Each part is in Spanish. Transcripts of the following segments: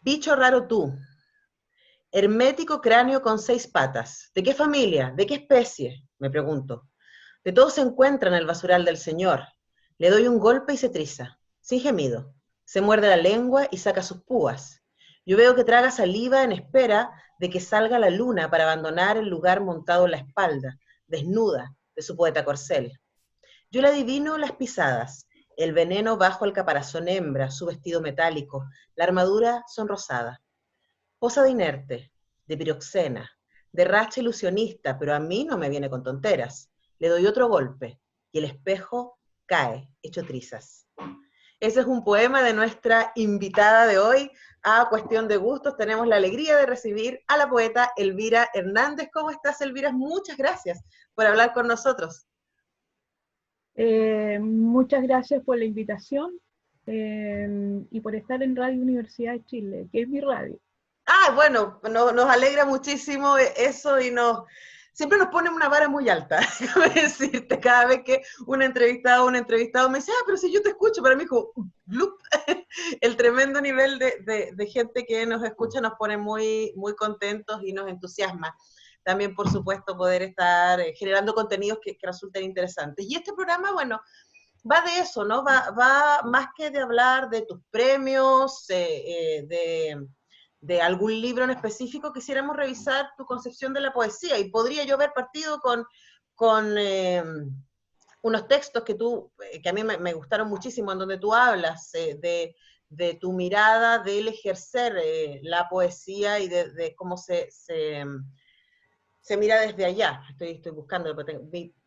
Bicho raro tú, hermético cráneo con 6 patas. ¿De qué familia? ¿De qué especie? Me pregunto. De todo se encuentra en el basural del Señor. Le doy un golpe y se triza, sin gemido. Se muerde la lengua y saca sus púas. Yo veo que traga saliva en espera de que salga la luna para abandonar el lugar montado en la espalda, desnuda, de su poeta corcel. Yo le adivino las pisadas, el veneno bajo el caparazón hembra, su vestido metálico, la armadura sonrosada. Posa de inerte, de piroxena, de racha ilusionista, pero a mí no me viene con tonteras. Le doy otro golpe y el espejo cae, hecho trizas. Ese es un poema de nuestra invitada de hoy a Cuestión de Gustos. Tenemos la alegría de recibir a la poeta Elvira Hernández. ¿Cómo estás, Elvira? Muchas gracias por hablar con nosotros. Muchas gracias por la invitación y por estar en Radio Universidad de Chile, que es mi radio. Bueno, nos alegra muchísimo eso y siempre nos pone una vara muy alta, déjame decirte, cada vez que un entrevistado me dice, pero si yo te escucho, para mí como, ¡blup! El tremendo nivel de gente que nos escucha nos pone muy, muy contentos y nos entusiasma. También, por supuesto, poder estar generando contenidos que resulten interesantes. Y este programa, bueno, va de eso, ¿no? Va más que de hablar de tus premios, de algún libro en específico, quisiéramos revisar tu concepción de la poesía. Y podría yo haber partido con unos textos que a mí me gustaron muchísimo, en donde tú hablas de tu mirada del ejercer la poesía y de cómo se mira desde allá. Estoy buscando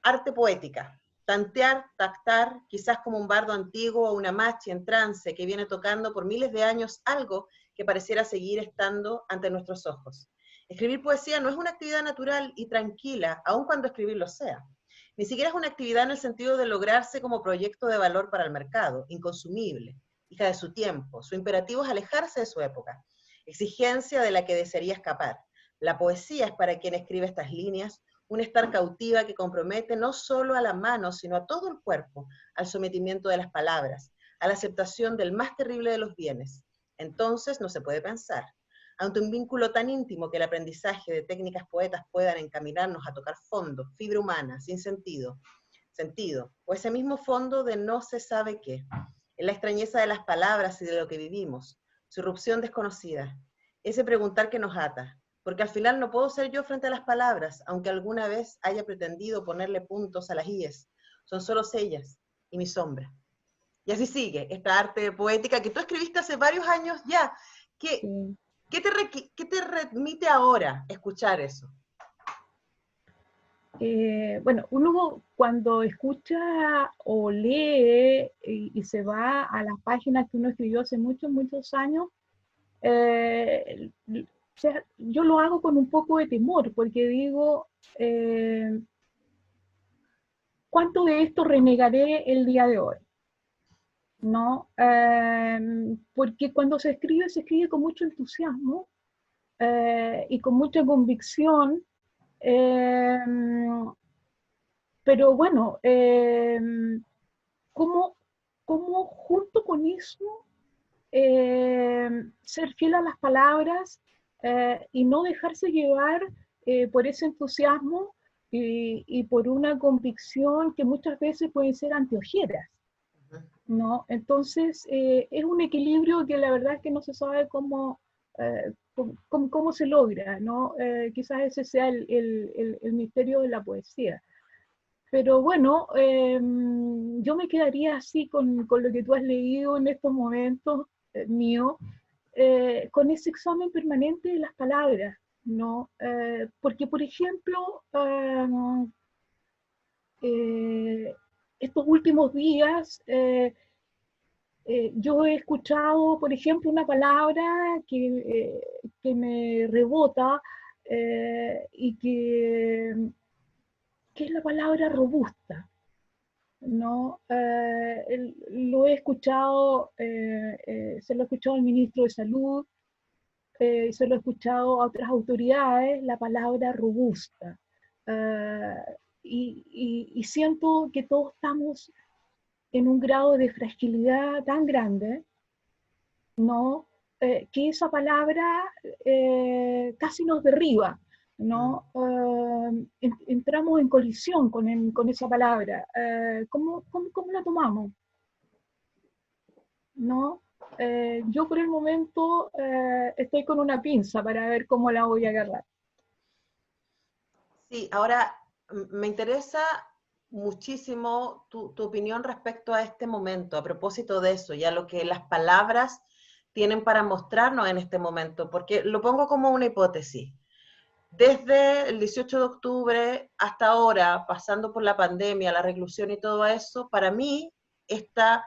arte poética. Tantear, tactar, quizás como un bardo antiguo o una machi en trance que viene tocando por miles de años algo que pareciera seguir estando ante nuestros ojos. Escribir poesía no es una actividad natural y tranquila, aun cuando escribirlo sea. Ni siquiera es una actividad en el sentido de lograrse como proyecto de valor para el mercado, inconsumible, hija de su tiempo. Su imperativo es alejarse de su época, exigencia de la que desearía escapar. La poesía es para quien escribe estas líneas un estar cautiva que compromete no solo a la mano, sino a todo el cuerpo, al sometimiento de las palabras, a la aceptación del más terrible de los bienes. Entonces no se puede pensar. Ante un vínculo tan íntimo que el aprendizaje de técnicas poetas puedan encaminarnos a tocar fondo, fibra humana, sin sentido, o ese mismo fondo de no se sabe qué, en la extrañeza de las palabras y de lo que vivimos, su irrupción desconocida, ese preguntar que nos ata, porque al final no puedo ser yo frente a las palabras, aunque alguna vez haya pretendido ponerle puntos a las íes, son solo ellas y mi sombra. Y así sigue, esta arte poética que tú escribiste hace varios años ya. ¿Qué, Sí. qué te remite ahora escuchar eso? Bueno, uno cuando escucha o lee y se va a las páginas que uno escribió hace muchos, muchos años, o sea, yo lo hago con un poco de temor, porque digo, ¿cuánto de esto renegaré el día de hoy? ¿No? Porque cuando se escribe con mucho entusiasmo y con mucha convicción, eh, pero bueno, ¿cómo, cómo junto con eso ser fiel a las palabras y no dejarse llevar por ese entusiasmo y por una convicción que muchas veces pueden ser anteojeras? ¿No? Entonces, es un equilibrio que la verdad es que no se sabe cómo se logra, ¿no? Quizás ese sea el misterio de la poesía. Pero bueno, yo me quedaría así con lo que tú has leído en estos momentos mío, con ese examen permanente de las palabras, ¿no? Porque, por ejemplo, eh, estos últimos días yo he escuchado, por ejemplo, una palabra que me rebota y que es la palabra robusta, ¿no? Lo he escuchado, se lo he escuchado al ministro de Salud, se lo he escuchado a otras autoridades, la palabra robusta. Eh, y siento que todos estamos en un grado de fragilidad tan grande, ¿no? que esa palabra casi nos derriba, ¿no? Entramos en colisión con esa palabra. ¿Cómo la tomamos? ¿No? Yo por el momento estoy con una pinza para ver cómo la voy a agarrar. Sí, ahora me interesa muchísimo tu opinión respecto a este momento, a propósito de eso, ya lo que las palabras tienen para mostrarnos en este momento, porque lo pongo como una hipótesis. Desde el 18 de octubre hasta ahora, pasando por la pandemia, la reclusión y todo eso, para mí esta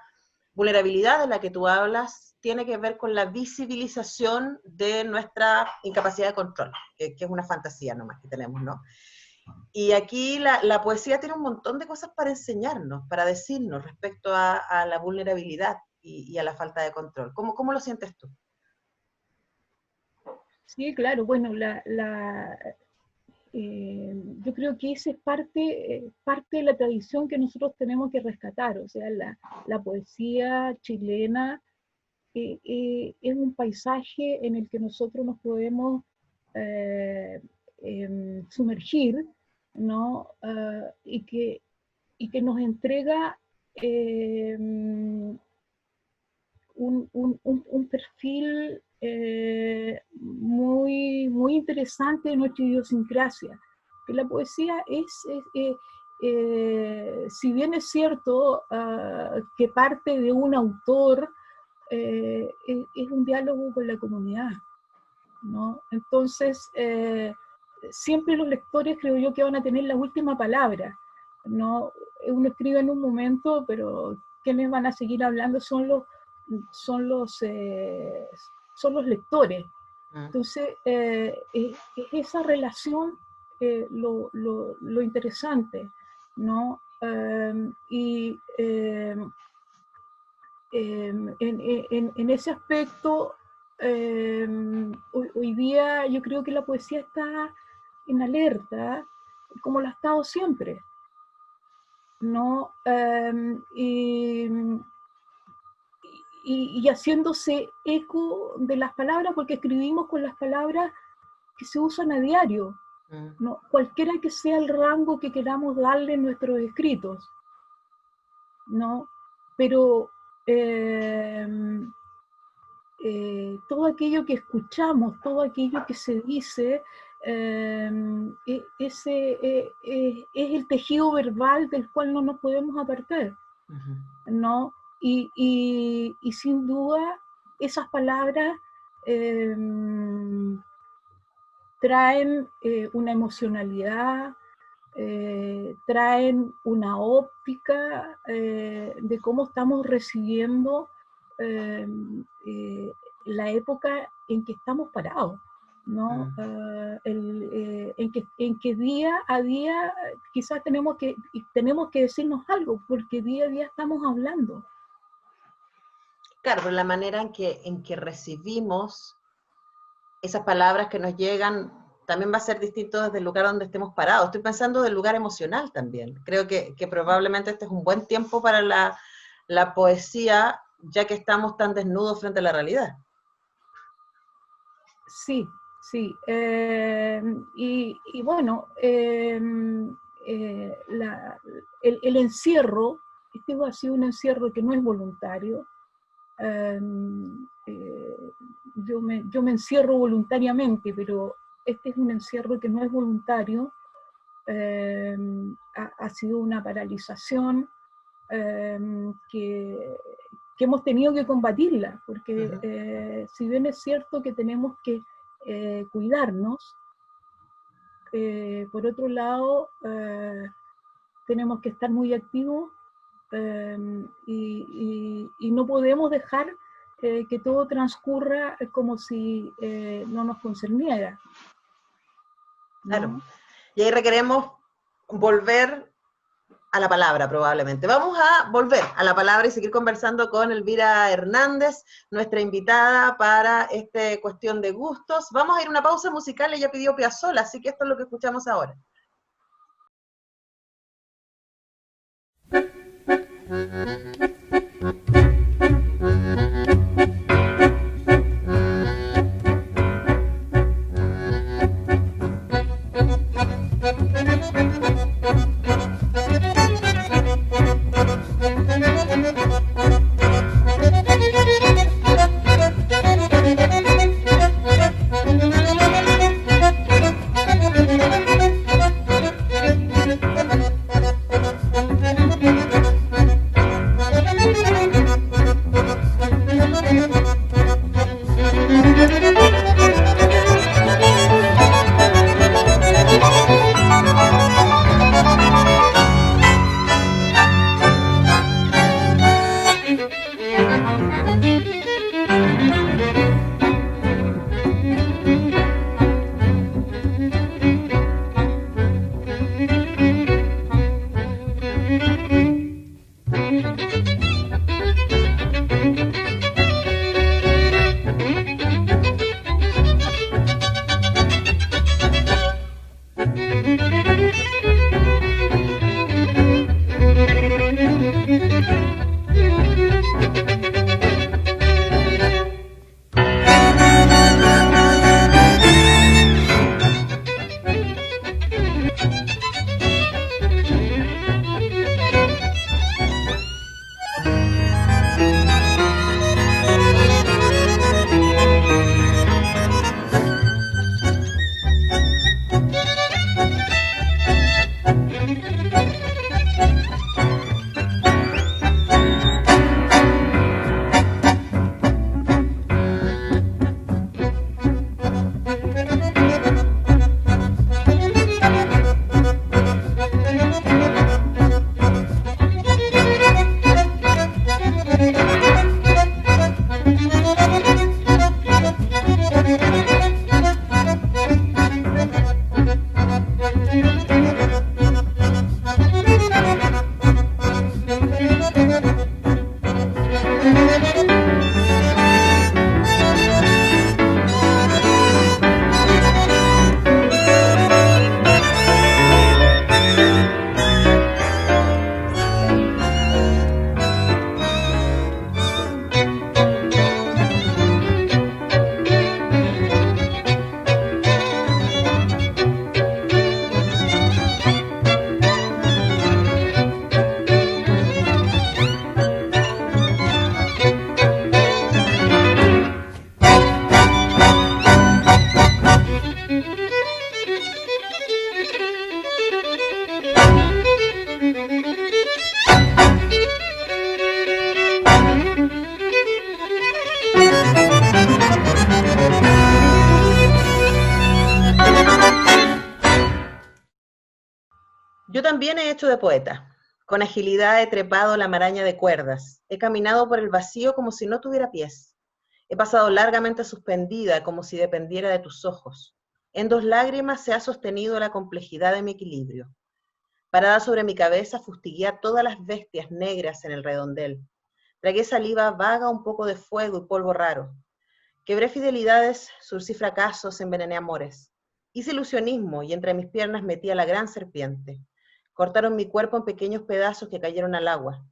vulnerabilidad de la que tú hablas tiene que ver con la visibilización de nuestra incapacidad de control, que es una fantasía nomás que tenemos, ¿no? Y aquí la poesía tiene un montón de cosas para enseñarnos, para decirnos respecto a la vulnerabilidad y a la falta de control. ¿Cómo lo sientes tú? Sí, claro, bueno, yo creo que esa es parte de la tradición que nosotros tenemos que rescatar, o sea, la poesía chilena es un paisaje en el que nosotros nos podemos sumergir, ¿no? Y que nos entrega un perfil muy interesante de nuestra idiosincrasia. Que la poesía si bien es cierto que parte de un autor, es un diálogo con la comunidad, ¿no? Entonces, siempre los lectores creo yo que van a tener la última palabra, ¿no? Uno escribe en un momento, pero quienes van a seguir hablando son los, son los lectores. Entonces, es esa relación lo interesante, ¿no? En ese aspecto, hoy día yo creo que la poesía está en alerta, como lo ha estado siempre, ¿no? Y haciéndose eco de las palabras, porque escribimos con las palabras que se usan a diario, ¿no? Cualquiera que sea el rango que queramos darle en nuestros escritos, ¿no? Pero todo aquello que escuchamos, todo aquello que se dice, es el tejido verbal del cual no nos podemos apartar, ¿no? Y sin duda esas palabras traen una emocionalidad, traen una óptica de cómo estamos recibiendo la época en que estamos parados, ¿no? En que día a día quizás tenemos que decirnos algo, porque día a día estamos hablando. Claro, pero la manera en que recibimos esas palabras que nos llegan también va a ser distinto desde el lugar donde estemos parados. Estoy pensando del lugar emocional también. Creo que probablemente este es un buen tiempo para la poesía, ya que estamos tan desnudos frente a la realidad. Sí, sí. Y bueno, el encierro, este ha sido un encierro que no es voluntario. Yo me encierro voluntariamente, pero este es un encierro que no es voluntario. Ha sido una paralización que hemos tenido que combatirla, porque si bien es cierto que tenemos que cuidarnos, por otro lado tenemos que estar muy activos y no podemos dejar que todo transcurra como si no nos concerniera, ¿no? Claro. Y ahí requeremos volver a la palabra, probablemente. Vamos a volver a la palabra y seguir conversando con Elvira Hernández, nuestra invitada para esta cuestión de gustos. Vamos a ir a una pausa musical, ella pidió Piazzolla, así que esto es lo que escuchamos ahora. Yo también he hecho de poeta. Con agilidad he trepado la maraña de cuerdas. He caminado por el vacío como si no tuviera pies. He pasado largamente suspendida como si dependiera de tus ojos. En 2 lágrimas se ha sostenido la complejidad de mi equilibrio. Parada sobre mi cabeza, fustigué a todas las bestias negras en el redondel. Tragué saliva vaga, un poco de fuego y polvo raro. Quebré fidelidades, surcí fracasos, envenené amores. Hice ilusionismo y entre mis piernas metí a la gran serpiente. Cortaron mi cuerpo en pequeños pedazos que cayeron al agua.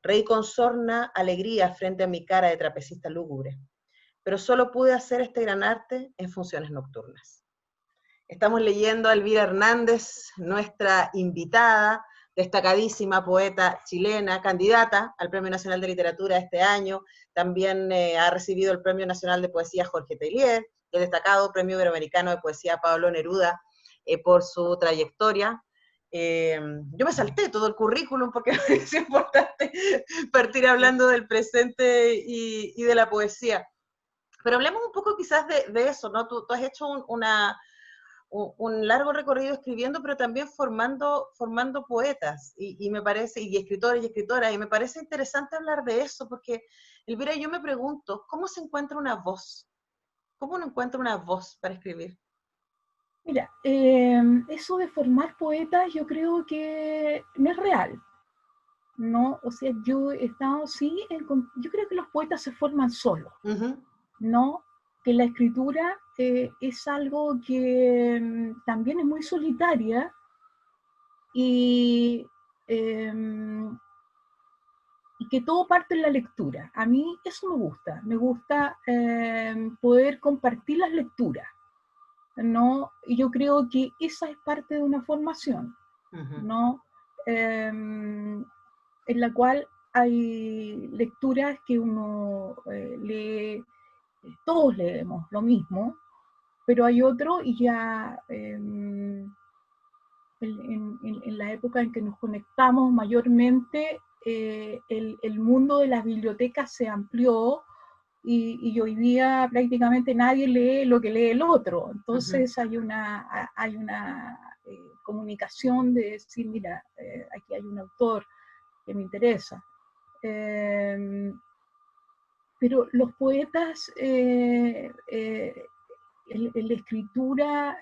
Reí con sorna alegría frente a mi cara de trapecista lúgubre. Pero solo pude hacer este gran arte en funciones nocturnas. Estamos leyendo a Elvira Hernández, nuestra invitada, destacadísima poeta chilena, candidata al Premio Nacional de Literatura este año. También ha recibido el Premio Nacional de Poesía Jorge Teillier, el destacado Premio Iberoamericano de Poesía Pablo Neruda por su trayectoria. Yo me salté todo el currículum porque me pareció importante partir hablando del presente y de la poesía. Pero hablemos un poco quizás de eso, ¿no? Tú has hecho un largo recorrido escribiendo, pero también formando poetas, y me parece, y escritores y escritoras, y me parece interesante hablar de eso, porque, Elvira, yo me pregunto, ¿cómo se encuentra una voz? ¿Cómo uno encuentra una voz para escribir? Mira, eso de formar poetas yo creo que no es real, ¿no? O sea, yo he estado, sí, yo creo que los poetas se forman solos, ¿no? Que la escritura es algo que también es muy solitaria y, y que todo parte en la lectura. A mí eso me gusta poder compartir las lecturas, ¿no? Y yo creo que esa es parte de una formación, ¿no? En la cual hay lecturas que uno lee, todos leemos lo mismo, pero hay otro y ya en la época en que nos conectamos mayormente, el mundo de las bibliotecas se amplió y hoy día prácticamente nadie lee lo que lee el otro. Entonces hay una comunicación de decir, mira, aquí hay un autor que me interesa. Pero los poetas en la escritura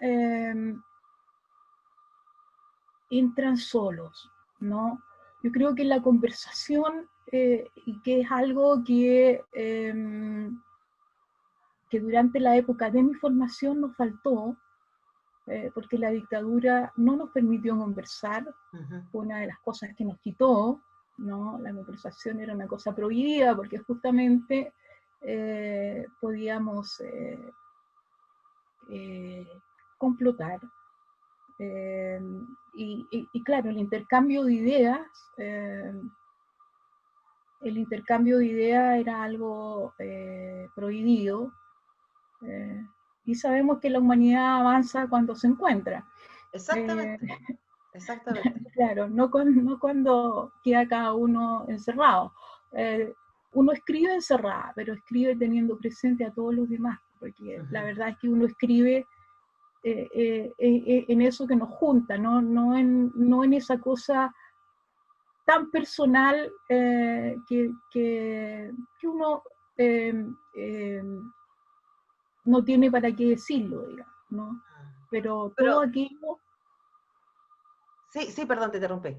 entran solos, ¿no? Yo creo que la conversación, y que es algo que durante la época de mi formación nos faltó, porque la dictadura no nos permitió conversar, fue una de las cosas que nos quitó, ¿no? La conversación era una cosa prohibida, porque justamente podíamos complotar. Y claro, el intercambio de ideas era algo prohibido, y sabemos que la humanidad avanza cuando se encuentra. Exactamente, exactamente. Claro, no cuando queda cada uno encerrado. Uno escribe encerrada, pero escribe teniendo presente a todos los demás, porque la verdad es que uno escribe en eso que nos junta, no en esa cosa tan personal que uno no tiene para qué decirlo, digamos, ¿no? Pero todo aquello... Sí, perdón, te interrumpí.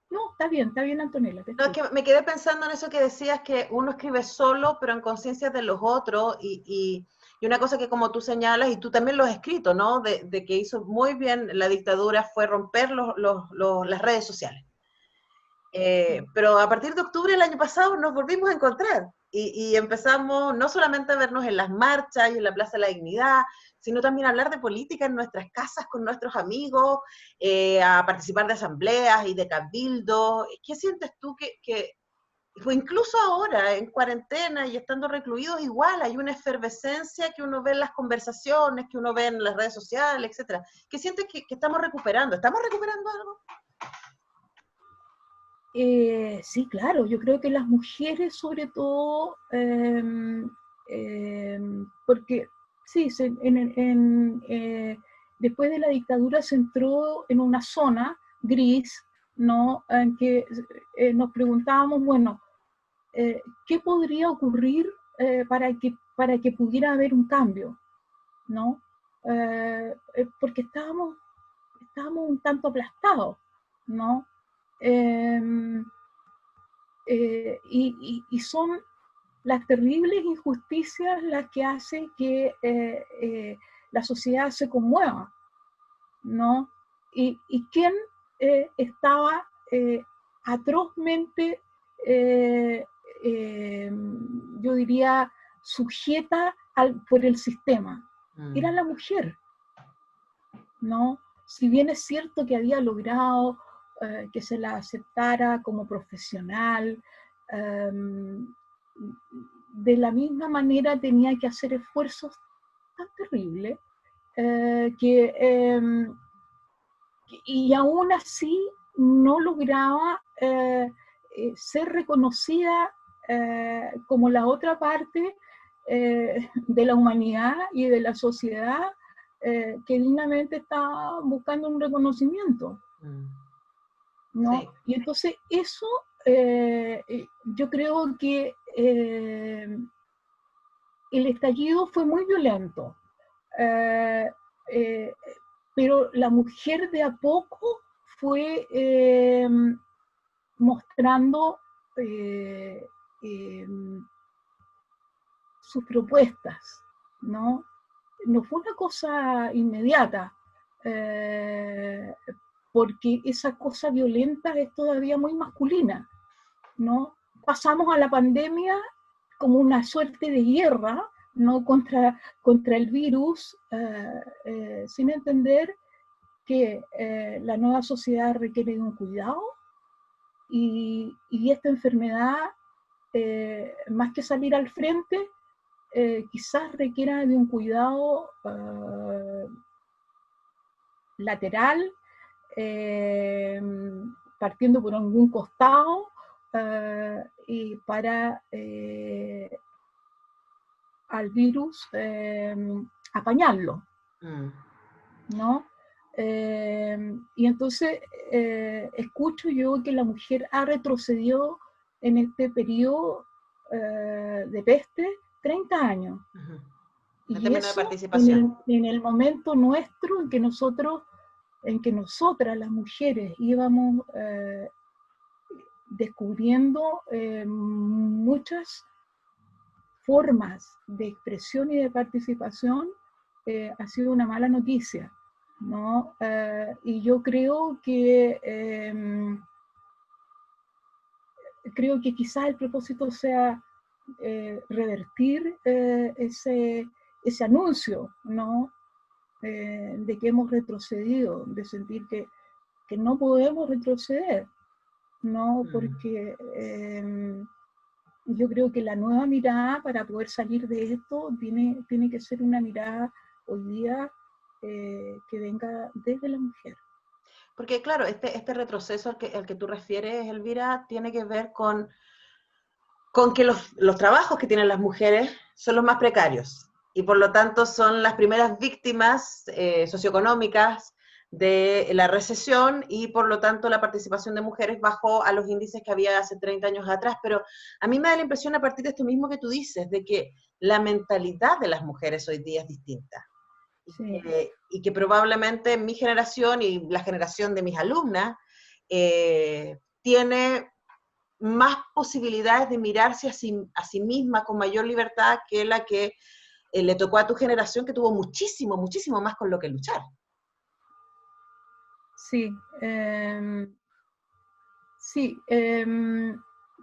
No, está bien, Antonella. No, es que me quedé pensando en eso que decías, que uno escribe solo, pero en conciencia de los otros, y una cosa que como tú señalas, y tú también lo has escrito, ¿no? De que hizo muy bien la dictadura fue romper las redes sociales. Pero a partir de octubre del año pasado nos volvimos a encontrar y empezamos no solamente a vernos en las marchas y en la Plaza de la Dignidad, sino también a hablar de política en nuestras casas con nuestros amigos, a participar de asambleas y de cabildos. ¿Qué sientes tú que fue incluso ahora, en cuarentena y estando recluidos, igual hay una efervescencia que uno ve en las conversaciones, que uno ve en las redes sociales, etcétera? ¿Qué sientes que estamos recuperando? ¿Estamos recuperando algo? Sí, claro, yo creo que las mujeres sobre todo, porque sí, después de la dictadura se entró en una zona gris, ¿no? En que nos preguntábamos, bueno, ¿qué podría ocurrir para que pudiera haber un cambio, ¿no? Porque estábamos un tanto aplastados, ¿no? Y son las terribles injusticias las que hacen que la sociedad se conmueva, ¿no? Y quién estaba atrozmente, yo diría, sujeta por el sistema. Era la mujer, ¿no? Si bien es cierto que había logrado que se la aceptara como profesional, de la misma manera tenía que hacer esfuerzos tan terribles y aún así no lograba ser reconocida como la otra parte de la humanidad y de la sociedad que dignamente está buscando un reconocimiento, ¿no? Sí. Y entonces eso yo creo que el estallido fue muy violento, pero la mujer de a poco fue mostrando sus propuestas, ¿no? No fue una cosa inmediata, porque esa cosa violenta es todavía muy masculina, ¿no? Pasamos a la pandemia como una suerte de guerra, ¿no? contra el virus, sin entender que la nueva sociedad requiere de un cuidado y esta enfermedad, más que salir al frente, quizás requiera de un cuidado lateral, partiendo por algún costado, y para al virus apañarlo, ¿no? Y entonces escucho yo que la mujer ha retrocedido en este periodo de peste 30 años. Y eso, de participación. En el momento nuestro en que nosotras las mujeres íbamos descubriendo muchas formas de expresión y de participación, ha sido una mala noticia, ¿no? Y yo creo que quizás el propósito sea revertir ese anuncio, ¿no? De que hemos retrocedido, de sentir que no podemos retroceder, ¿no? Porque yo creo que la nueva mirada para poder salir de esto tiene que ser una mirada hoy día que venga desde la mujer. Porque claro, este retroceso al que tú refieres, Elvira, tiene que ver con que los trabajos que tienen las mujeres son los más precarios y por lo tanto son las primeras víctimas socioeconómicas de la recesión y por lo tanto la participación de mujeres bajó a los índices que había hace 30 años atrás, pero a mí me da la impresión a partir de esto mismo que tú dices, de que la mentalidad de las mujeres hoy día es distinta. Sí. Y que probablemente mi generación y la generación de mis alumnas tiene más posibilidades de mirarse a sí misma con mayor libertad que la que le tocó a tu generación, que tuvo muchísimo, muchísimo más con lo que luchar. Sí,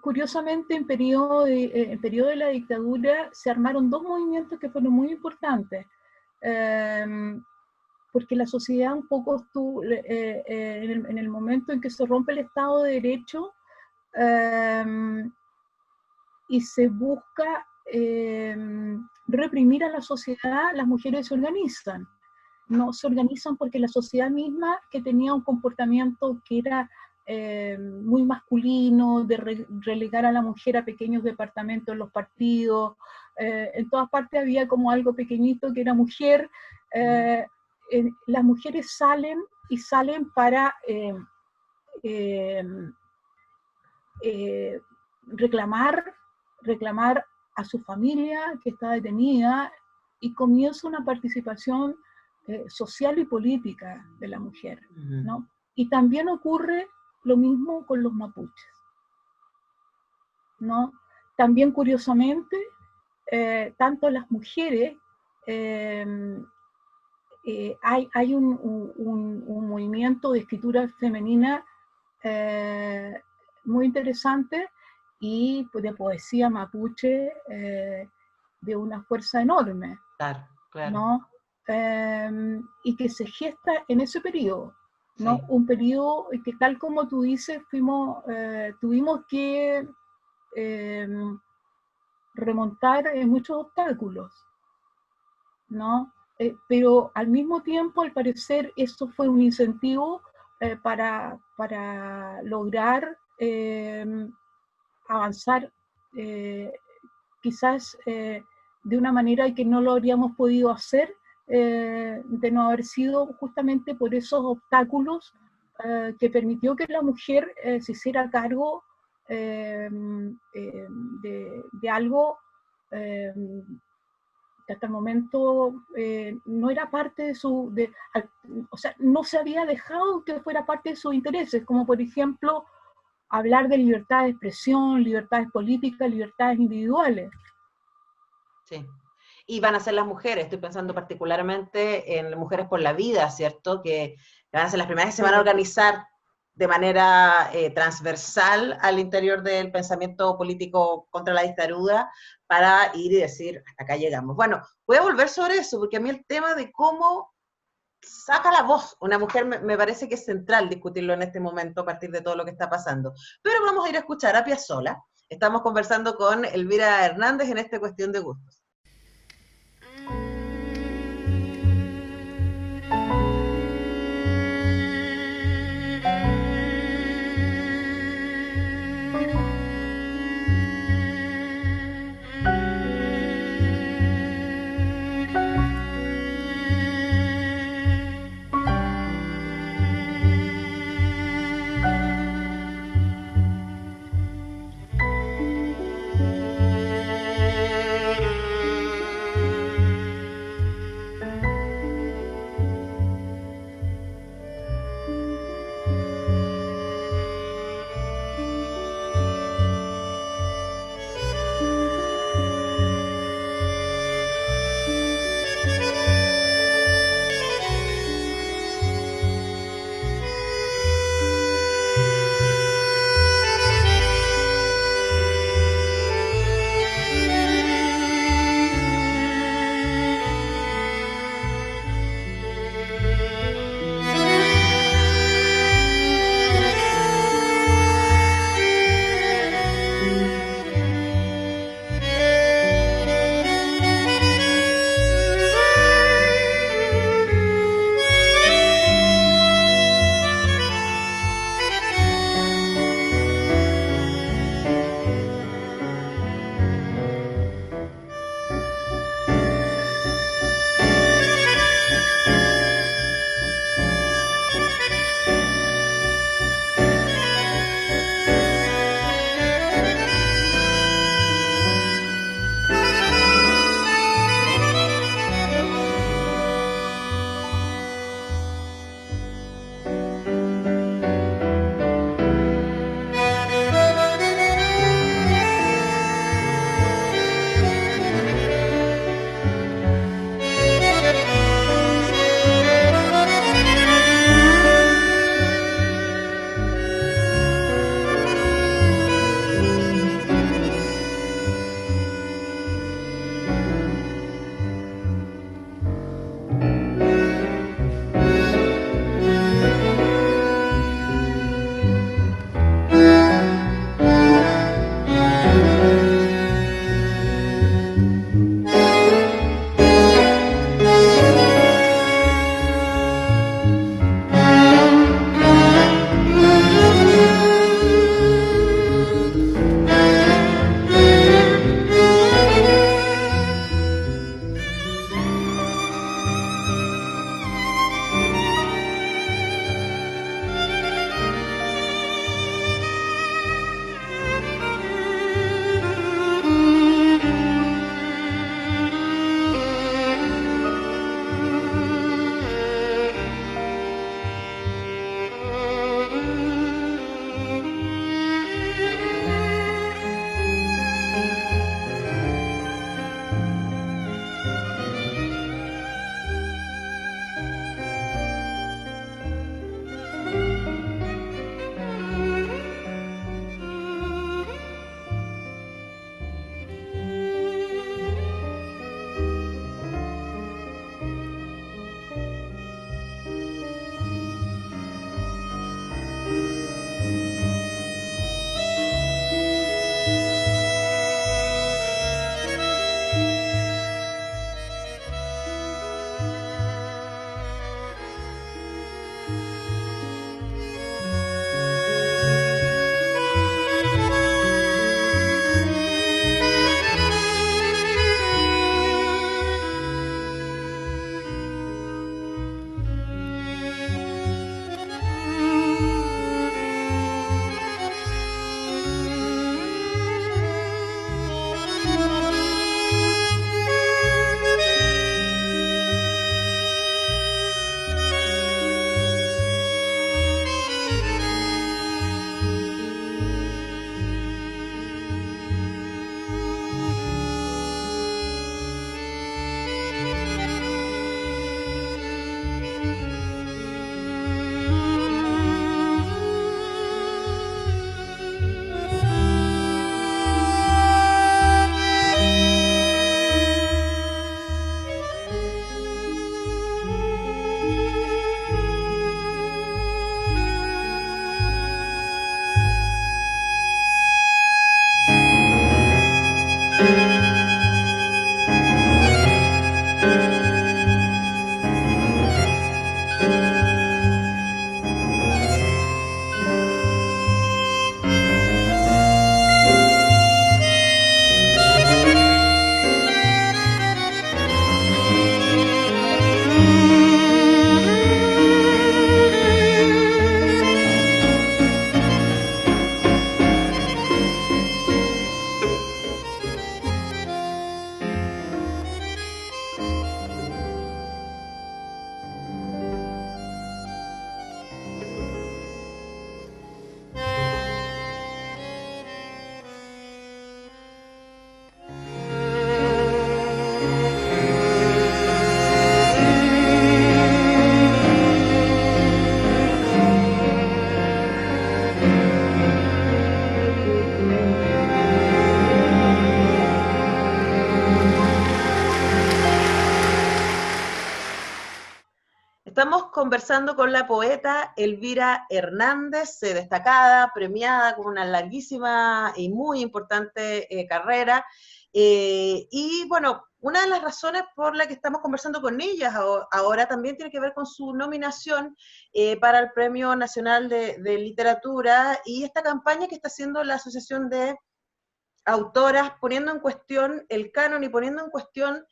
curiosamente en periodo de la dictadura se armaron dos movimientos que fueron muy importantes, porque la sociedad un poco estuvo, en el momento en que se rompe el Estado de Derecho, y se busca reprimir a la sociedad, las mujeres se organizan. No se organizan porque la sociedad misma, que tenía un comportamiento que era muy masculino, de relegar a la mujer a pequeños departamentos en los partidos, en todas partes había como algo pequeñito que era mujer. Las mujeres salen para reclamar a su familia que está detenida, y comienza una participación social y política de la mujer, ¿no? Y también ocurre lo mismo con los mapuches, ¿no? También curiosamente, tanto las mujeres, hay un movimiento de escritura femenina muy interesante y de poesía mapuche de una fuerza enorme, claro. ¿no? Y que se gesta en ese periodo, ¿no? Sí. Un periodo que, tal como tú dices, tuvimos que remontar muchos obstáculos, ¿no? Pero al mismo tiempo, al parecer, esto fue un incentivo para lograr avanzar quizás de una manera que no lo habríamos podido hacer de no haber sido justamente por esos obstáculos que permitió que la mujer se hiciera cargo de algo que hasta el momento no era parte de o sea, no se había dejado que fuera parte de sus intereses, como por ejemplo hablar de libertad de expresión, libertades políticas, libertades individuales. Sí, y van a ser las mujeres, estoy pensando particularmente en Mujeres por la Vida, ¿cierto? Que van a ser las primeras que se van a organizar de manera transversal al interior del pensamiento político contra la dictadura para ir y decir, hasta acá llegamos. Bueno, voy a volver sobre eso, porque a mí el tema de cómo saca la voz una mujer me parece que es central discutirlo en este momento a partir de todo lo que está pasando. Pero vamos a ir a escuchar a Piazzolla. Estamos conversando con Elvira Hernández en esta Cuestión de Gustos. conversando con la poeta Elvira Hernández, destacada, premiada, con una larguísima y muy importante carrera. Y bueno, una de las razones por la que estamos conversando con ellas ahora también tiene que ver con su nominación para el Premio Nacional de Literatura y esta campaña que está haciendo la Asociación de Autoras, poniendo en cuestión el canon y poniendo en cuestión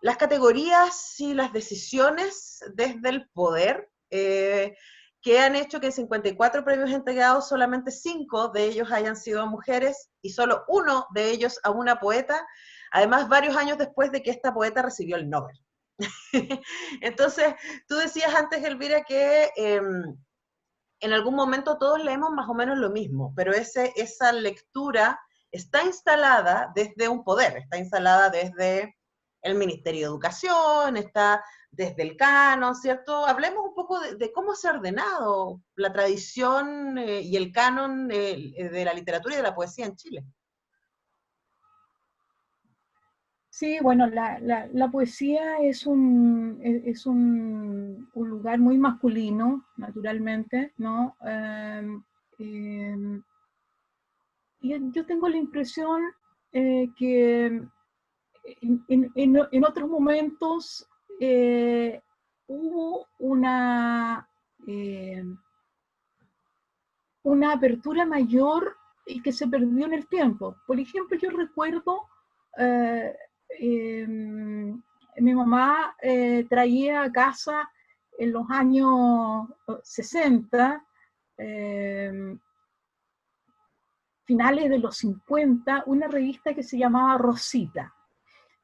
las categorías y las decisiones desde el poder, que han hecho que en 54 premios entregados solamente 5 de ellos hayan sido a mujeres y solo uno de ellos a una poeta, además varios años después de que esta poeta recibió el Nobel. Entonces, tú decías antes, Elvira, que en algún momento todos leemos más o menos lo mismo, pero esa lectura está instalada desde un poder, está instalada desde el Ministerio de Educación, está desde el canon, ¿cierto? Hablemos un poco de cómo se ha ordenado la tradición y el canon de la literatura y de la poesía en Chile. Sí, bueno, la poesía es un lugar muy masculino, naturalmente, ¿no? Y yo tengo la impresión que en otros momentos hubo una apertura mayor y que se perdió en el tiempo. Por ejemplo, yo recuerdo mi mamá traía a casa en los años 60, finales de los 50, una revista que se llamaba Rosita.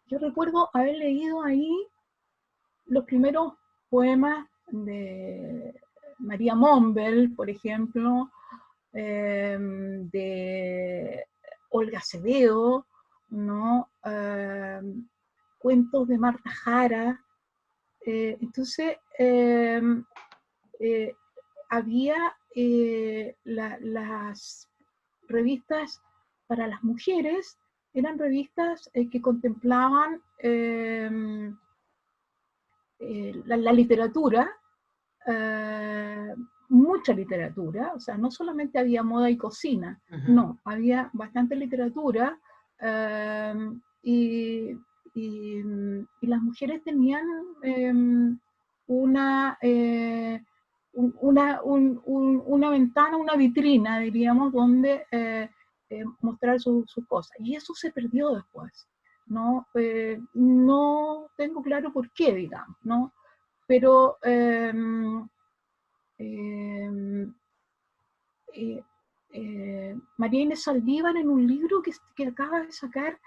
Yo recuerdo haber leído ahí los primeros poemas de María Monbel, por ejemplo, de Olga Acevedo, ¿no? Cuentos de Marta Jara. Entonces, había las revistas para las mujeres, eran revistas que contemplaban la literatura, mucha literatura, o sea, no solamente había moda y cocina, no, había bastante literatura, y las mujeres tenían una ventana, una vitrina, diríamos, donde mostrar sus cosas. Y eso se perdió después, ¿no? No tengo claro por qué, digamos, ¿no? Pero María Inés Saldívar, en un libro que acaba de sacar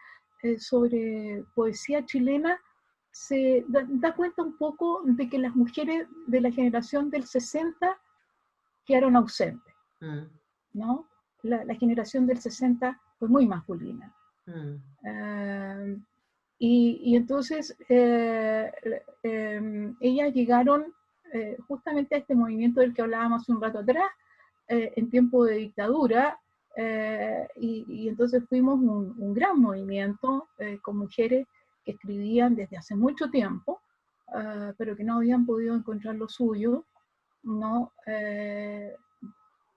sobre poesía chilena, se da cuenta un poco de que las mujeres de la generación del 60 quedaron ausentes, ¿no? La generación del 60 fue muy masculina. Y entonces ellas llegaron justamente a este movimiento del que hablábamos hace un rato atrás, en tiempo de dictadura, y entonces fuimos un gran movimiento con mujeres que escribían desde hace mucho tiempo, pero que no habían podido encontrar lo suyo, ¿no?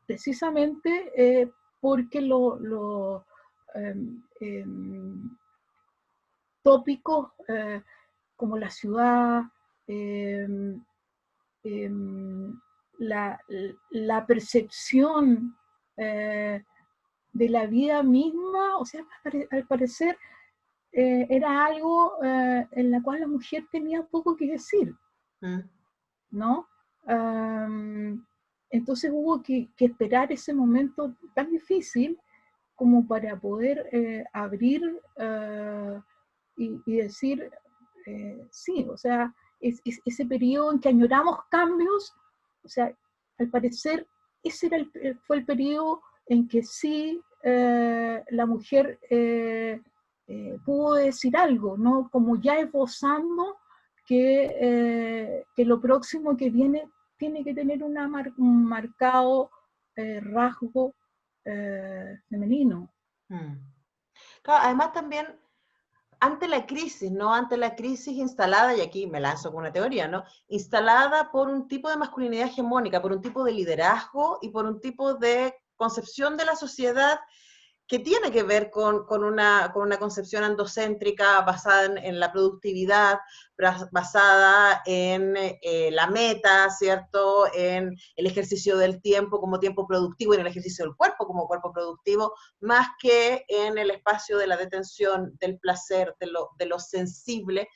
Precisamente porque tópicos como la ciudad, la percepción de la vida misma, o sea, al parecer era algo en la cual la mujer tenía poco que decir, ¿no? Entonces hubo que esperar ese momento tan difícil como para poder abrir y decir, sí, o sea, ese periodo en que añoramos cambios, o sea, al parecer ese fue el periodo en que sí la mujer pudo decir algo, ¿no? Como ya esbozando que lo próximo que viene tiene que tener un marcado rasgo femenino. Claro, además también ante la crisis, ¿no? Ante la crisis instalada, y aquí me lanzo con una teoría, ¿no? Instalada por un tipo de masculinidad hegemónica, por un tipo de liderazgo y por un tipo de concepción de la sociedad que tiene que ver con una concepción androcéntrica basada en la productividad, basada en la meta, ¿cierto? En el ejercicio del tiempo como tiempo productivo y en el ejercicio del cuerpo como cuerpo productivo, más que en el espacio de la detención, del placer, de lo sensible.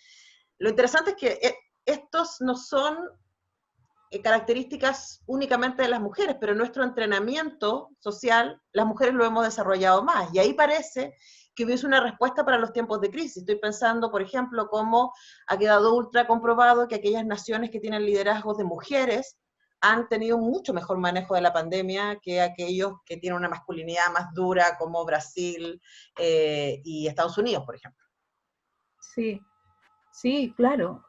Lo interesante es que estos no son características únicamente de las mujeres, pero en nuestro entrenamiento social, las mujeres lo hemos desarrollado más. Y ahí parece que hubiese una respuesta para los tiempos de crisis. Estoy pensando, por ejemplo, cómo ha quedado ultra comprobado que aquellas naciones que tienen liderazgos de mujeres han tenido un mucho mejor manejo de la pandemia que aquellos que tienen una masculinidad más dura, como Brasil y Estados Unidos, por ejemplo. Sí, sí, claro.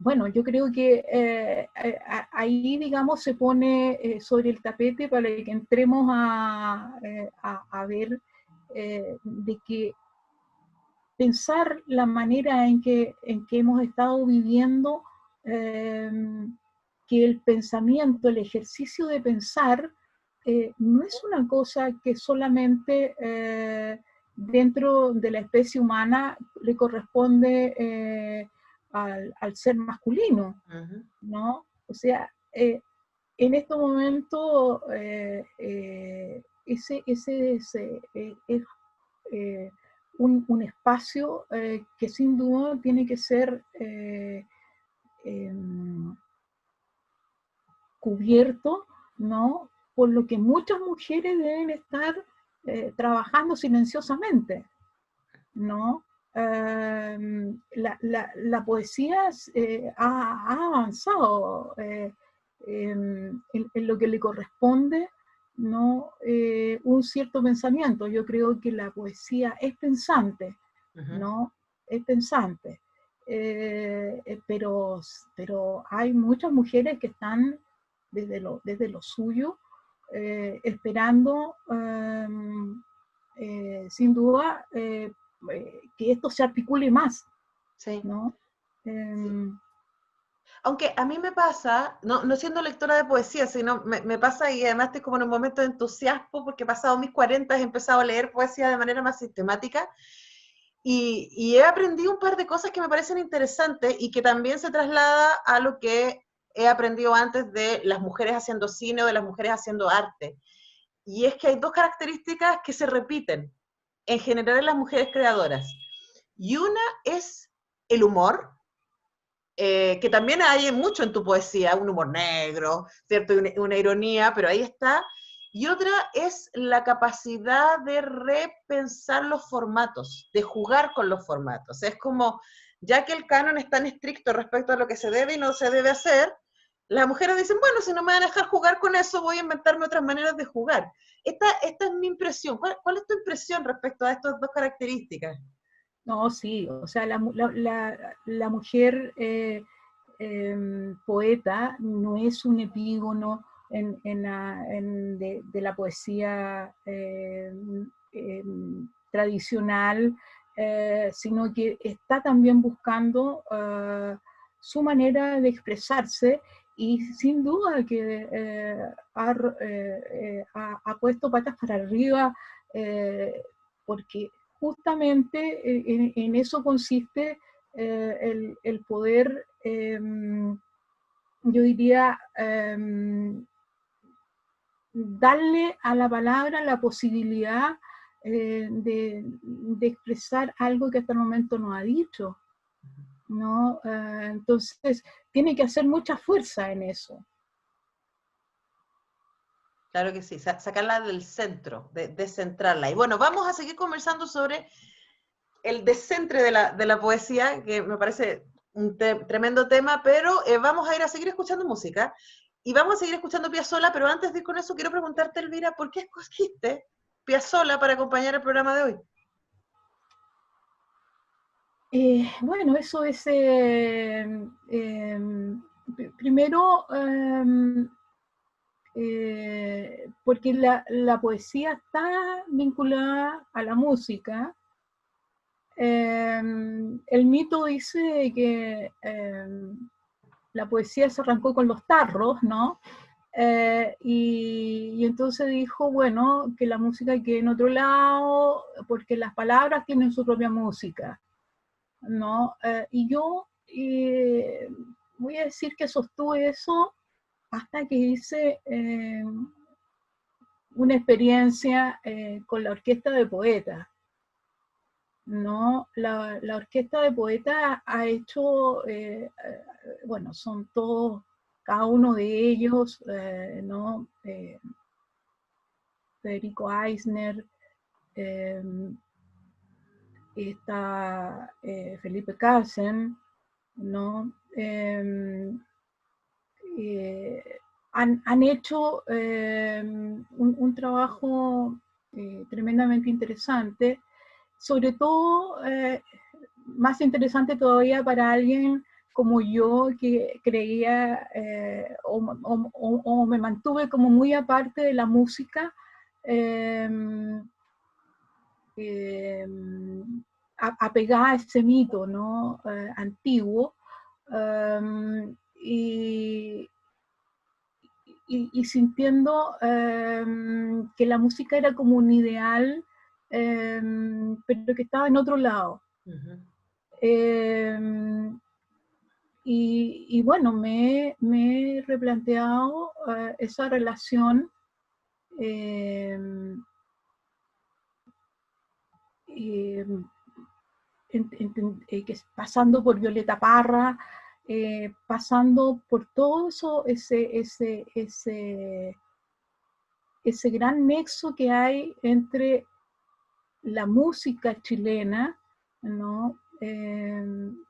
Bueno, yo creo que ahí, digamos, se pone sobre el tapete para que entremos a ver de que pensar la manera en que hemos estado viviendo, que el pensamiento, el ejercicio de pensar, no es una cosa que solamente dentro de la especie humana le corresponde al ser masculino, ¿no? O sea, en este momento ese es un espacio que sin duda tiene que ser cubierto, ¿no? Por lo que muchas mujeres deben estar trabajando silenciosamente, ¿no? La poesía ha avanzado en lo que le corresponde, ¿no? Un cierto pensamiento. Yo creo que la poesía es pensante, ¿no? Es pensante. Pero hay muchas mujeres que están desde lo suyo esperando sin duda que esto se articule más, Sí. ¿no? Sí. Aunque a mí me pasa, no siendo lectora de poesía, sino me pasa y además estoy como en un momento de entusiasmo porque pasado mis 40 he empezado a leer poesía de manera más sistemática y he aprendido un par de cosas que me parecen interesantes y que también se traslada a lo que he aprendido antes de las mujeres haciendo cine o de las mujeres haciendo arte. Y es que hay dos características que se repiten en general en las mujeres creadoras. Y una es el humor, que también hay mucho en tu poesía, un humor negro, ¿cierto? Una ironía, pero ahí está. Y otra es la capacidad de repensar los formatos, de jugar con los formatos. Es como, ya que el canon es tan estricto respecto a lo que se debe y no se debe hacer, las mujeres dicen, bueno, si no me van a dejar jugar con eso, voy a inventarme otras maneras de jugar. Esta es mi impresión. ¿Cuál es tu impresión respecto a estas dos características? No, sí, o sea, la mujer poeta no es un epígono de la poesía tradicional, sino que está también buscando su manera de expresarse y sin duda que ha puesto patas para arriba porque justamente en eso consiste el poder, yo diría, darle a la palabra la posibilidad de expresar algo que hasta el momento no ha dicho, ¿no? Entonces, tiene que hacer mucha fuerza en eso. Claro que sí, sacarla del centro, descentrarla. Y bueno, vamos a seguir conversando sobre el descentre de la poesía, que me parece un tremendo tema, pero vamos a ir a seguir escuchando música y vamos a seguir escuchando Piazzolla, pero antes de ir con eso quiero preguntarte, Elvira, ¿por qué escogiste Piazzolla para acompañar el programa de hoy? Bueno, eso es, primero, porque la poesía está vinculada a la música. El mito dice que la poesía se arrancó con los tarros, ¿no? Y entonces dijo, bueno, que la música quede en otro lado, porque las palabras tienen su propia música, ¿no? Y yo voy a decir que sostuve eso hasta que hice una experiencia con la Orquesta de Poetas, ¿no? La Orquesta de Poetas ha hecho, bueno, son todos, cada uno de ellos, ¿no? Federico Eisner, está Felipe Carlsen, ¿no? Han hecho un trabajo tremendamente interesante, sobre todo más interesante todavía para alguien como yo, que creía o me mantuve como muy aparte de la música, apegada a ese mito, ¿no? Antiguo, y sintiendo que la música era como un ideal, pero que estaba en otro lado. Y bueno, me he replanteado esa relación, que pasando por Violeta Parra, pasando por todo eso, ese gran nexo que hay entre la música chilena, ¿no?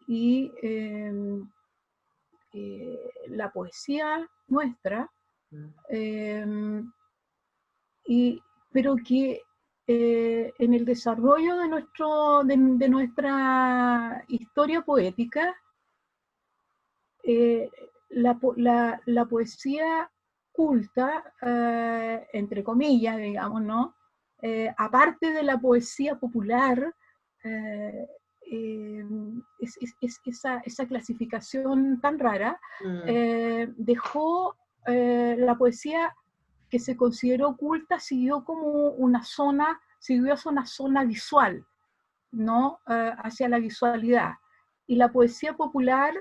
Y la poesía nuestra, pero que en el desarrollo de nuestra historia poética, la poesía culta, entre comillas, digamos, ¿no? Aparte de la poesía popular, esa clasificación tan rara, dejó la poesía que se consideró culta, siguió una zona visual, ¿no? Hacia la visualidad. Y la poesía popular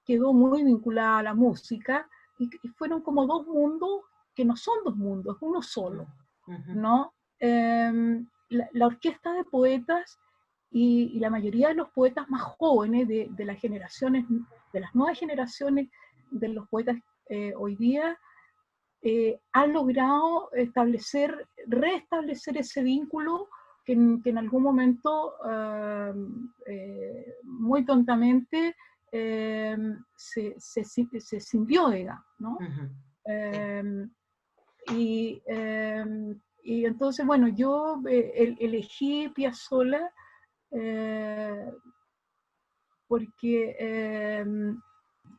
quedó muy vinculada a la música, y fueron como dos mundos que no son dos mundos, uno solo, ¿no? La Orquesta de Poetas y la mayoría de los poetas más jóvenes de las generaciones, de las nuevas generaciones de los poetas hoy día, han logrado restablecer ese vínculo que en algún momento, muy tontamente, se cindió, digamos, ¿no? Y entonces, bueno, yo elegí Piazzolla porque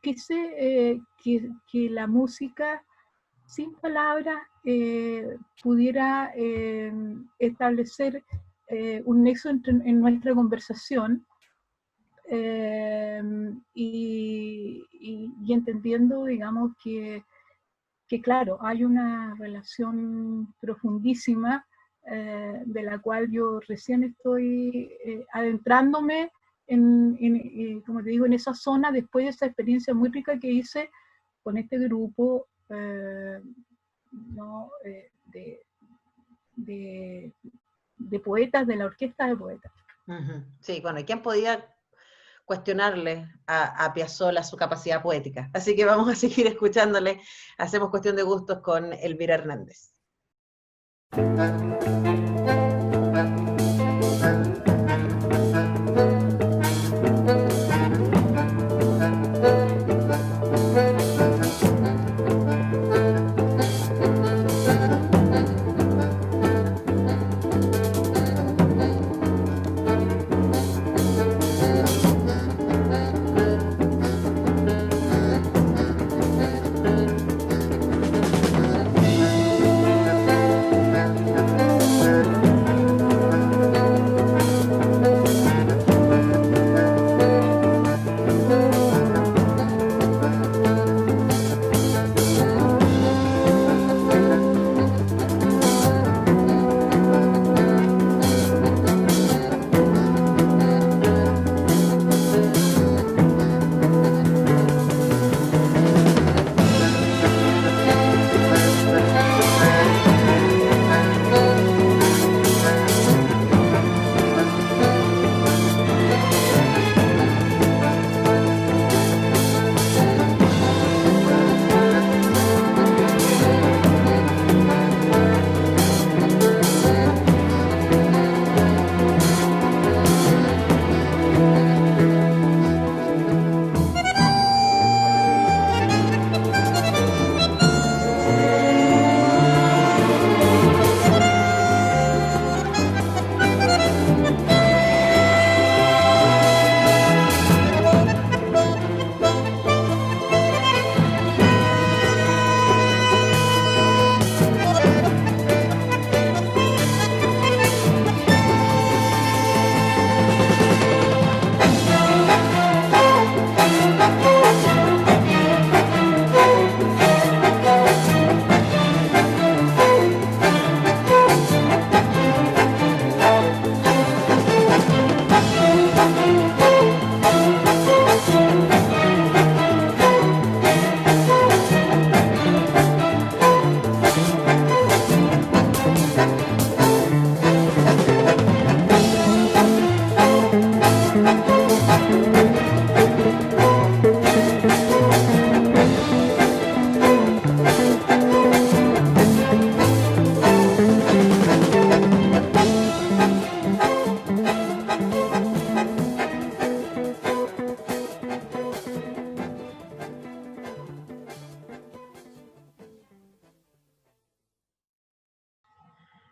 quise que la música sin palabras pudiera establecer un nexo en nuestra conversación, y entendiendo, digamos, que claro, hay una relación profundísima, de la cual yo recién estoy adentrándome como te digo, en esa zona, después de esa experiencia muy rica que hice con este grupo, ¿no? de poetas, de la Orquesta de Poetas. Sí, bueno, ¿y quién podía cuestionarle a Piazzolla su capacidad poética? Así que vamos a seguir escuchándole. Hacemos Cuestión de Gustos con Elvira Hernández.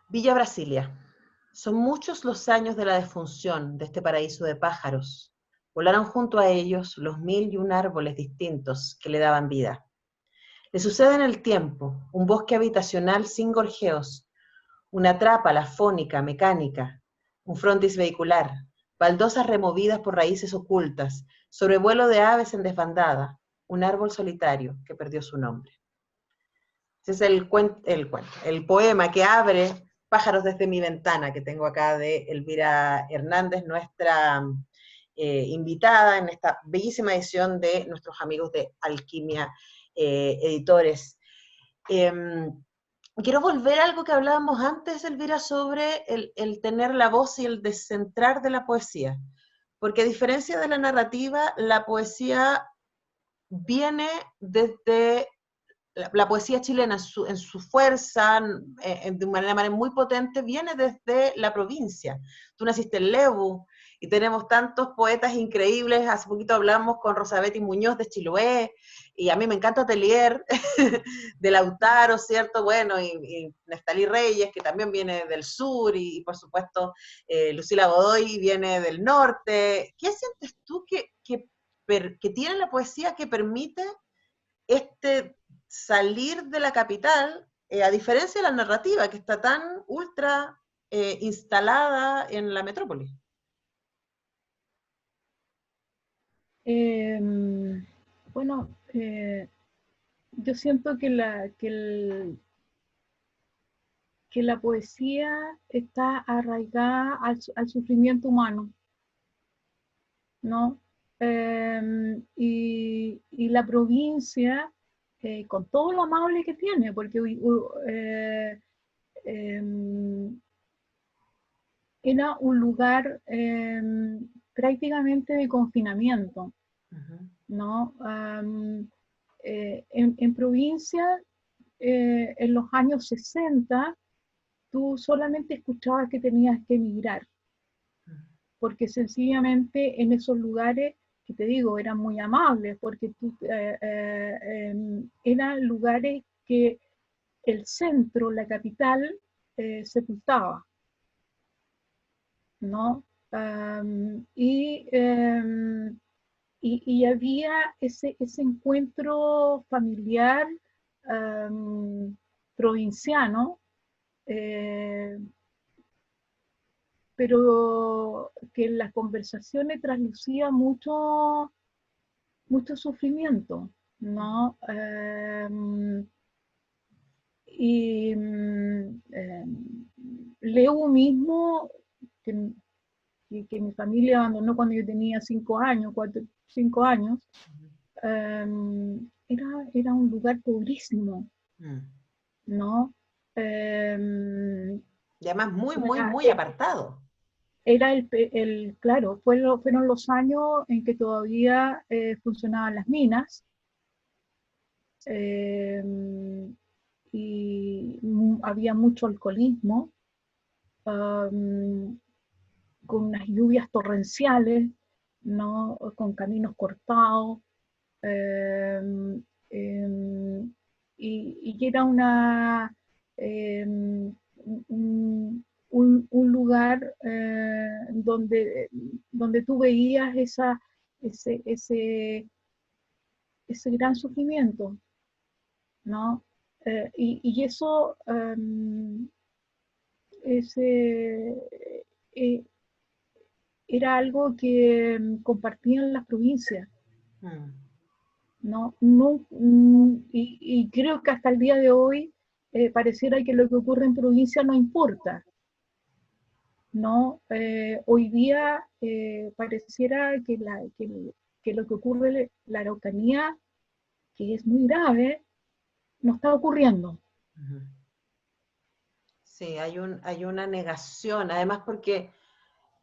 Villa Brasilia. Son muchos los años de la defunción de este paraíso de pájaros. Volaron junto a ellos los 1001 árboles distintos que le daban vida. Le sucede en el tiempo un bosque habitacional sin gorjeos, una trápala fónica mecánica, un frontis vehicular, baldosas removidas por raíces ocultas, sobrevuelo de aves en desbandada, un árbol solitario que perdió su nombre. Ese es el poema que abre Pájaros desde mi ventana, que tengo acá de Elvira Hernández, nuestra invitada en esta bellísima edición de nuestros amigos de Alquimia Editores. Quiero volver a algo que hablábamos antes, Elvira, sobre el tener la voz y el descentrar de la poesía, porque a diferencia de la narrativa, la poesía viene desde la poesía chilena en su fuerza, de una manera muy potente, viene desde la provincia. Tú naciste en Lebu y tenemos tantos poetas increíbles. Hace poquito hablamos con Rosabeth Muñoz de Chiloé, y a mí me encanta Atelier, de Lautaro, ¿cierto? Bueno, y Neftalí Reyes, que también viene del sur, y por supuesto Lucila Godoy viene del norte. ¿Qué sientes tú que tiene la poesía que permite salir de la capital, a diferencia de la narrativa, que está tan ultra instalada en la metrópoli? Bueno, yo siento que la poesía está arraigada al sufrimiento humano, ¿no? Y la provincia, con todo lo amable que tiene, porque era un lugar prácticamente de confinamiento, ¿no? En provincia, en los años 60, tú solamente escuchabas que tenías que emigrar, porque sencillamente en esos lugares, que te digo, eran muy amables, porque eran lugares que el centro, la capital, sepultaba, ¿no? Y había ese encuentro familiar provinciano, pero que en las conversaciones traslucía mucho sufrimiento, ¿no? Y Leo mismo, que mi familia abandonó cuando yo tenía 5 años, 5 años, era un lugar pobrísimo, ¿no? Y además muy apartado. Era claro, fueron los años en que todavía funcionaban las minas, y había mucho alcoholismo, con unas lluvias torrenciales, ¿no? Con caminos cortados, y era un lugar donde tú veías ese gran sufrimiento, ¿no? Y eso ese, eh, era algo que compartían las provincias, ¿no? Y creo que hasta el día de hoy pareciera que lo que ocurre en provincia no importa, ¿no? Hoy día pareciera que lo que ocurre en la Araucanía, que es muy grave, no está ocurriendo. Sí, hay una negación, además porque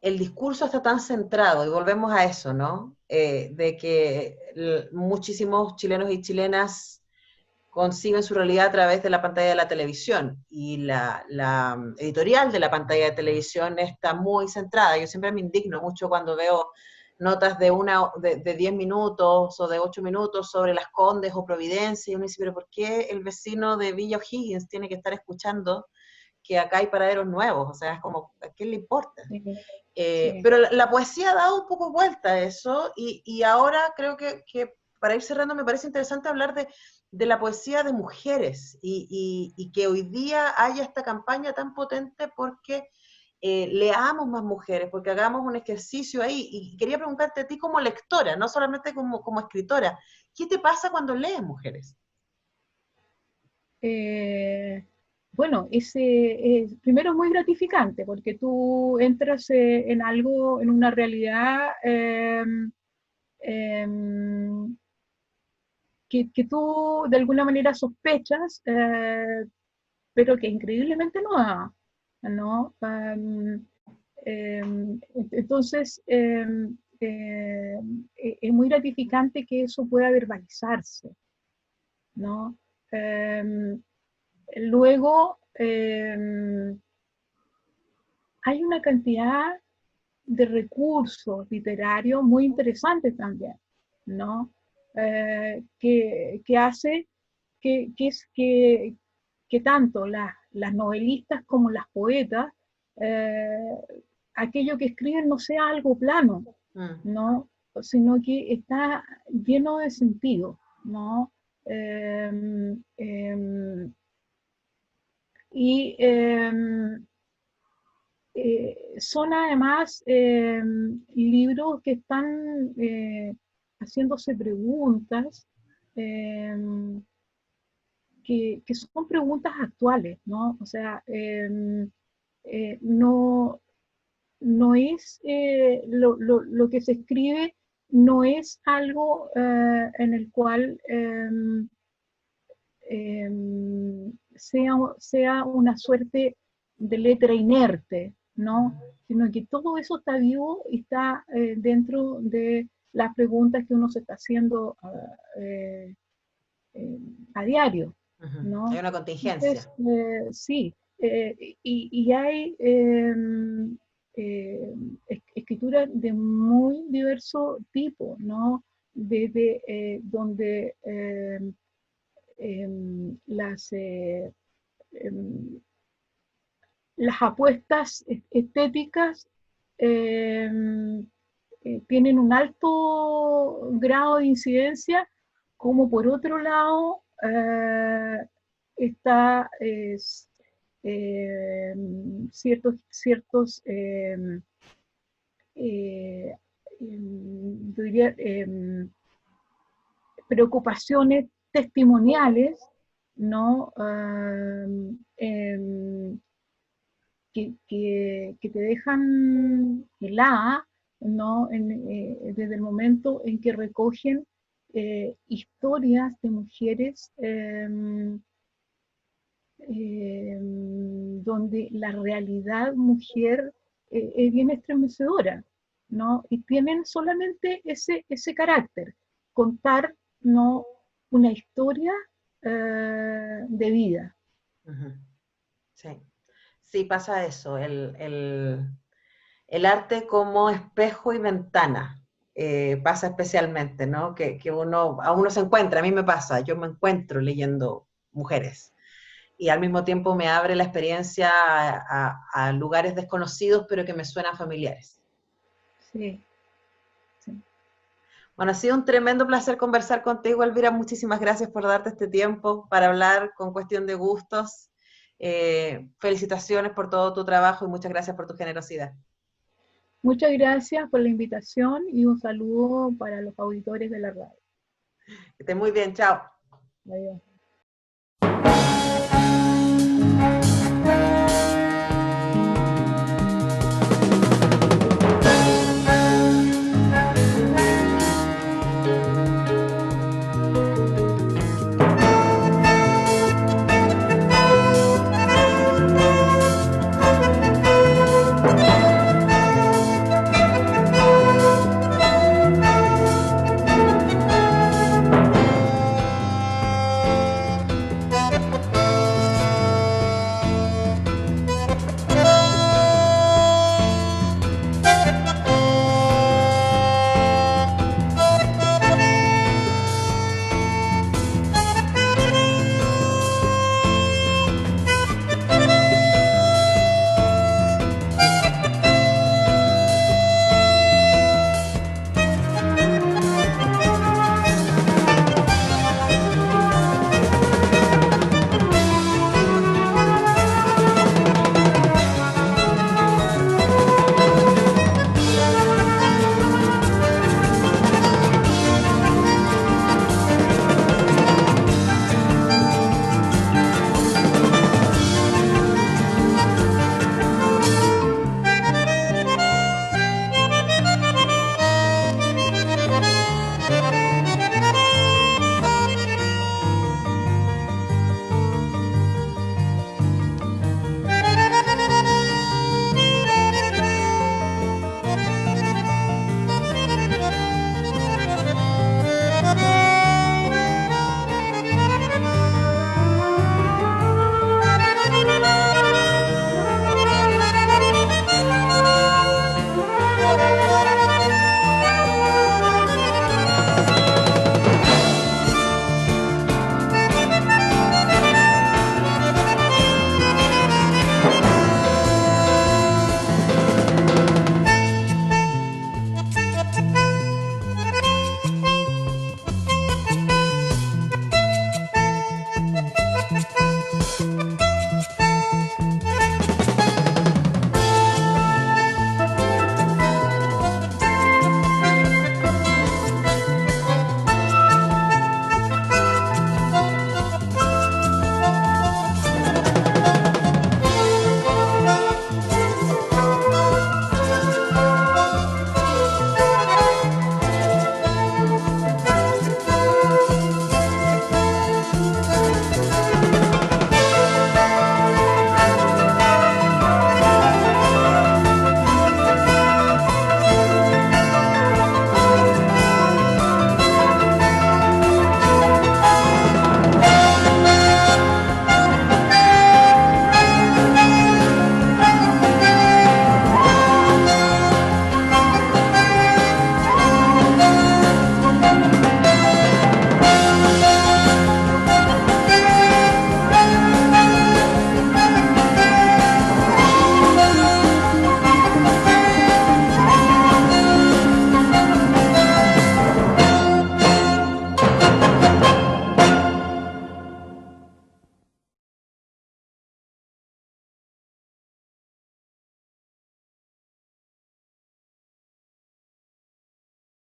el discurso está tan centrado, y volvemos a eso, ¿no? De que muchísimos chilenos y chilenas conciben su realidad a través de la pantalla de la televisión, y la editorial de la pantalla de televisión está muy centrada. Yo siempre me indigno mucho cuando veo notas de 10 minutos o de 8 minutos sobre Las Condes o Providencia, y uno dice, pero ¿por qué el vecino de Villa O'Higgins tiene que estar escuchando que acá hay paraderos nuevos? O sea, es como, ¿a quién le importa? Sí, sí. Pero la poesía ha dado un poco vuelta a eso, y ahora creo que para ir cerrando me parece interesante hablar de la poesía de mujeres, y que hoy día haya esta campaña tan potente porque leamos más mujeres, porque hagamos un ejercicio ahí. Y quería preguntarte a ti como lectora, no solamente como escritora, ¿qué te pasa cuando lees mujeres? Eh, bueno, primero es muy gratificante porque tú entras en algo, en una realidad em, que tú de alguna manera sospechas, pero que increíblemente no da, ¿no? Entonces, es muy gratificante que eso pueda verbalizarse, ¿no? Em, Luego, hay una cantidad de recursos literarios muy interesantes también, ¿no? Que hace que tanto las novelistas como las poetas, eh, aquello que escriben no sea algo plano, Mm. ¿no? Sino que está lleno de sentido, ¿no? Eh, eh, y son además libros que están haciéndose preguntas eh, que son preguntas actuales, ¿no? O sea, no, no es lo que se escribe, no es algo en el cual sea una suerte de letra inerte, ¿no? Sino que todo eso está vivo y está dentro de las preguntas que uno se está haciendo eh, eh, a diario, Ujú. Hay ¿no? una contingencia. Entonces, sí, y hay eh, escrituras de muy diverso tipo, ¿no? Desde donde las, em, las apuestas estéticas tienen un alto grado de incidencia, como por otro lado está eh, ciertos eh, yo diría, preocupaciones testimoniales, ¿no? Que te dejan helada, ¿no? Desde el momento en que recogen historias de mujeres donde la realidad mujer es bien estremecedora, ¿no? Y tienen solamente ese carácter, contar, ¿no? Una historia de vida. Ujú. Sí. Sí, pasa eso, el arte como espejo y ventana, pasa especialmente, ¿no? Que a uno se encuentra, a mí me pasa, yo me encuentro leyendo mujeres, y al mismo tiempo me abre la experiencia a lugares desconocidos, pero que me suenan familiares. Sí, sí. Bueno, ha sido un tremendo placer conversar contigo, Elvira. Muchísimas gracias por darte este tiempo para hablar con cuestión de gustos. Felicitaciones por todo tu trabajo y muchas gracias por tu generosidad. Muchas gracias por la invitación y un saludo para los auditores de la radio. Que estés muy bien, chao. Adiós.